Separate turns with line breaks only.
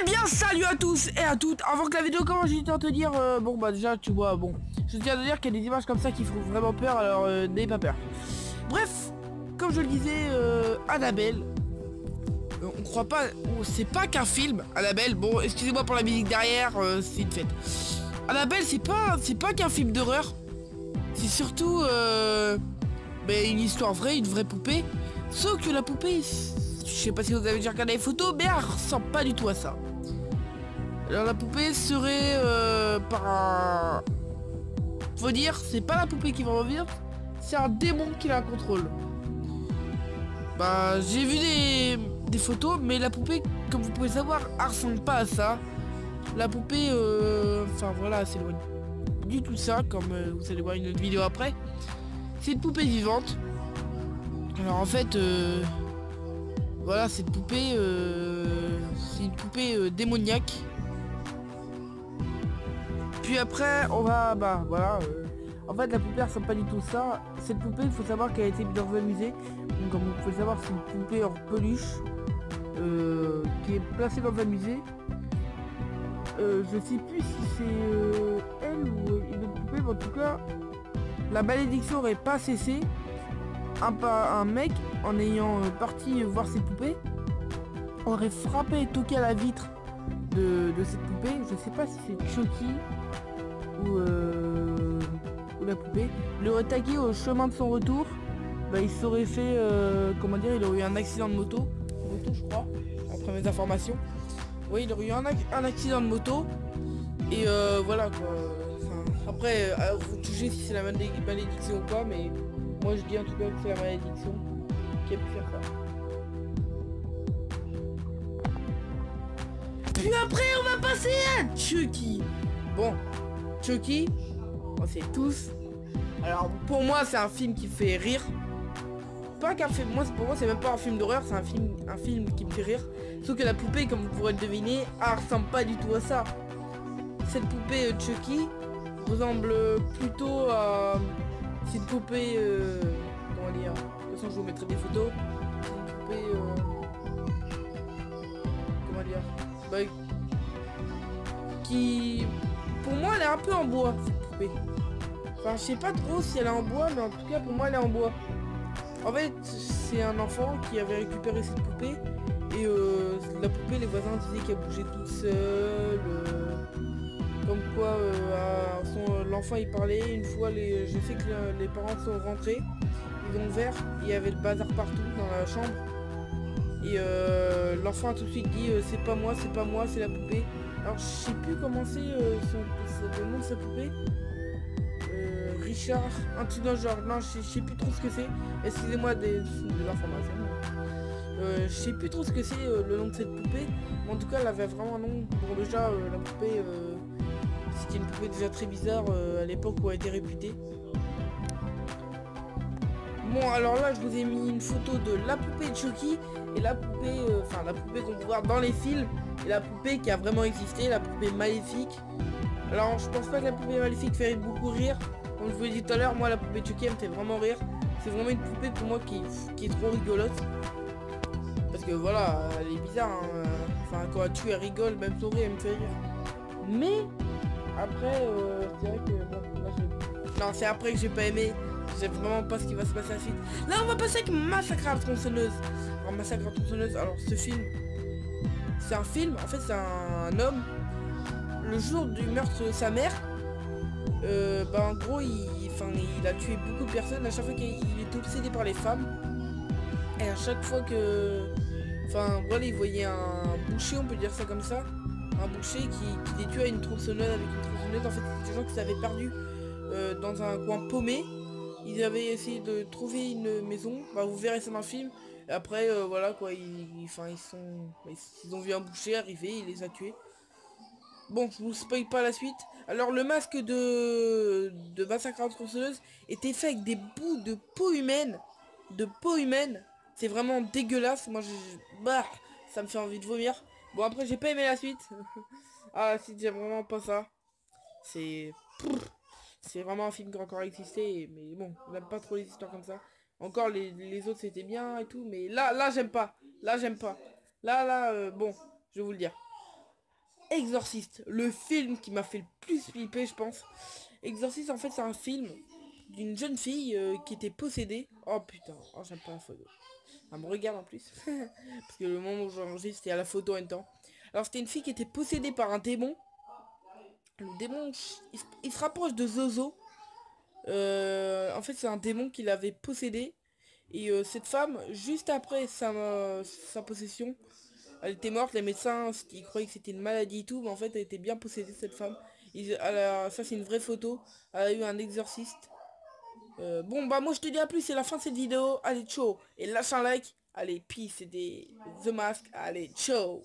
Eh bien salut à tous et à toutes. Avant que la vidéo commence, je tiens à te dire bon bah déjà tu vois bon, je tiens à te dire qu'il y a des images comme ça qui font vraiment peur, alors n'aie pas peur. Bref, comme je le disais, Annabelle, on croit pas, c'est pas qu'un film. Annabelle, bon excusez-moi pour la musique derrière, c'est une fête. Annabelle c'est pas qu'un film d'horreur, c'est surtout une histoire vraie, une vraie poupée. Sauf que la poupée, je sais pas si vous avez déjà regardé les photos, mais elle ressemble pas du tout à ça. Alors la poupée serait par un... Faut dire, c'est pas la poupée qui va revenir, c'est un démon qui la contrôle. Bah j'ai vu des photos, mais la poupée, comme vous pouvez savoir, elle ressemble pas à ça. La poupée, enfin voilà, c'est loin du tout ça, comme vous allez voir une autre vidéo après. C'est une poupée vivante. Alors en fait, voilà, cette poupée, c'est une poupée démoniaque. Puis après, on va, bah voilà, en fait la poupée ressemble pas du tout ça. Cette poupée, il faut savoir qu'elle a été mise dans un musée. Donc comme vous pouvez le savoir, c'est une poupée en peluche qui est placée dans un musée. Je sais plus si c'est elle ou une autre poupée, mais en tout cas, la malédiction aurait pas cessé. Un mec, en ayant parti voir cette poupée, aurait frappé et toqué à la vitre de cette poupée. Je sais pas si c'est Chucky ou la poupée. Il aurait tagué au chemin de son retour. Bah, il s'aurait fait, comment dire, il aurait eu un accident de moto, je crois, après mes informations. Oui, il aurait eu un accident de moto. Et voilà quoi. Enfin, après, vous jugez si c'est la malédiction ou pas, mais moi je dis en tout cas que c'est la malédiction qui a pu faire ça. Puis après on va passer à Chucky. Bon, Chucky, on sait tous. Alors pour moi c'est un film qui fait rire. Pas qu'un film, pour moi c'est même pas un film d'horreur, c'est un film qui me fait rire. Sauf que la poupée, comme vous pourrez le deviner, elle ressemble pas du tout à ça. Cette poupée Chucky ressemble plutôt à... C'est une poupée... comment dire... De toute façon je vous mettrai des photos. C'est une poupée... comment dire... Bah, qui... Pour moi elle est un peu en bois, cette poupée. Enfin je sais pas trop si elle est en bois, mais en tout cas pour moi elle est en bois. En fait c'est un enfant qui avait récupéré cette poupée. Et la poupée, les voisins disaient qu'elle bougeait toute seule. Comme quoi l'enfant il parlait. Une fois je sais que les parents sont rentrés. Ils ont ouvert, il y avait le bazar partout dans la chambre. Et l'enfant a tout de suite dit c'est pas moi, c'est la poupée. Alors je sais plus comment c'est le nom de sa poupée. Richard, un truc dans le genre. Non, je sais plus trop ce que c'est. Excusez-moi des informations. Je sais plus trop ce que c'est le nom de cette poupée. Mais en tout cas elle avait vraiment un nom. Bon déjà la poupée c'était une poupée déjà très bizarre à l'époque où elle était réputée. Bon alors là je vous ai mis une photo de la poupée de Chucky. Et la poupée, enfin la poupée qu'on peut voir dans les films. Et la poupée qui a vraiment existé, la poupée maléfique. Alors je pense pas que la poupée maléfique fait beaucoup rire. Comme je vous l'ai dit tout à l'heure, moi la poupée de Chucky elle me fait vraiment rire. C'est vraiment une poupée pour moi qui est trop rigolote. Parce que voilà, elle est bizarre, hein. Enfin quand elle tue elle rigole, même souris elle me fait rire. Mais après je dirais que bon, là non c'est après que j'ai pas aimé. Je sais vraiment pas ce qui va se passer à la suite. Là on va passer avec Massacre à la tronçonneuse. Alors Massacre à la tronçonneuse, alors ce film, c'est un film, en fait c'est un homme. Le jour du meurtre de sa mère, en gros il a tué beaucoup de personnes. À chaque fois qu'il est obsédé par les femmes. Et à chaque fois que... Enfin, voilà, il voyait un boucher, on peut dire ça comme ça. Un boucher qui les tuait à une tronçonneuse avec une tronçonneuse. En fait, c'était des gens qui s'avaient perdu dans un coin paumé. Ils avaient essayé de trouver une maison. Bah, vous verrez ça dans le film. Et après, voilà, quoi, ils ont vu un boucher arriver, il les a tués. Bon, je vous spoil pas la suite. Alors, le masque de Massacre à la tronçonneuse était fait avec des bouts de peau humaine. C'est vraiment dégueulasse. Moi bah ça me fait envie de vomir. Bon après j'ai pas aimé la suite. Ah si, j'aime vraiment pas ça. C'est vraiment un film qui a encore existé. Mais bon, on n'aime pas trop les histoires comme ça. Encore les autres c'était bien et tout. Mais là j'aime pas. Là j'aime pas. Là bon, je vais vous le dire. Exorciste, le film qui m'a fait le plus flipper, je pense. Exorciste, en fait, c'est un film d'une jeune fille qui était possédée. Oh putain, oh, j'aime pas la photo. Elle me regarde en plus. Parce que le moment où j'enregistre, c'était à la photo en même temps. Alors, c'était une fille qui était possédée par un démon. Le démon, il se rapproche de Zozo. En fait, c'est un démon qui l'avait possédé. Et cette femme, juste après sa possession, elle était morte. Les médecins, ils croyaient que c'était une maladie et tout. Mais en fait, elle était bien possédée, cette femme. Ça, c'est une vraie photo. Elle a eu un exorciste. Bon, bah, moi, je te dis à plus. C'est la fin de cette vidéo. Allez, ciao. Et lâche un like. Allez, peace. C'était The Mask. Allez, ciao.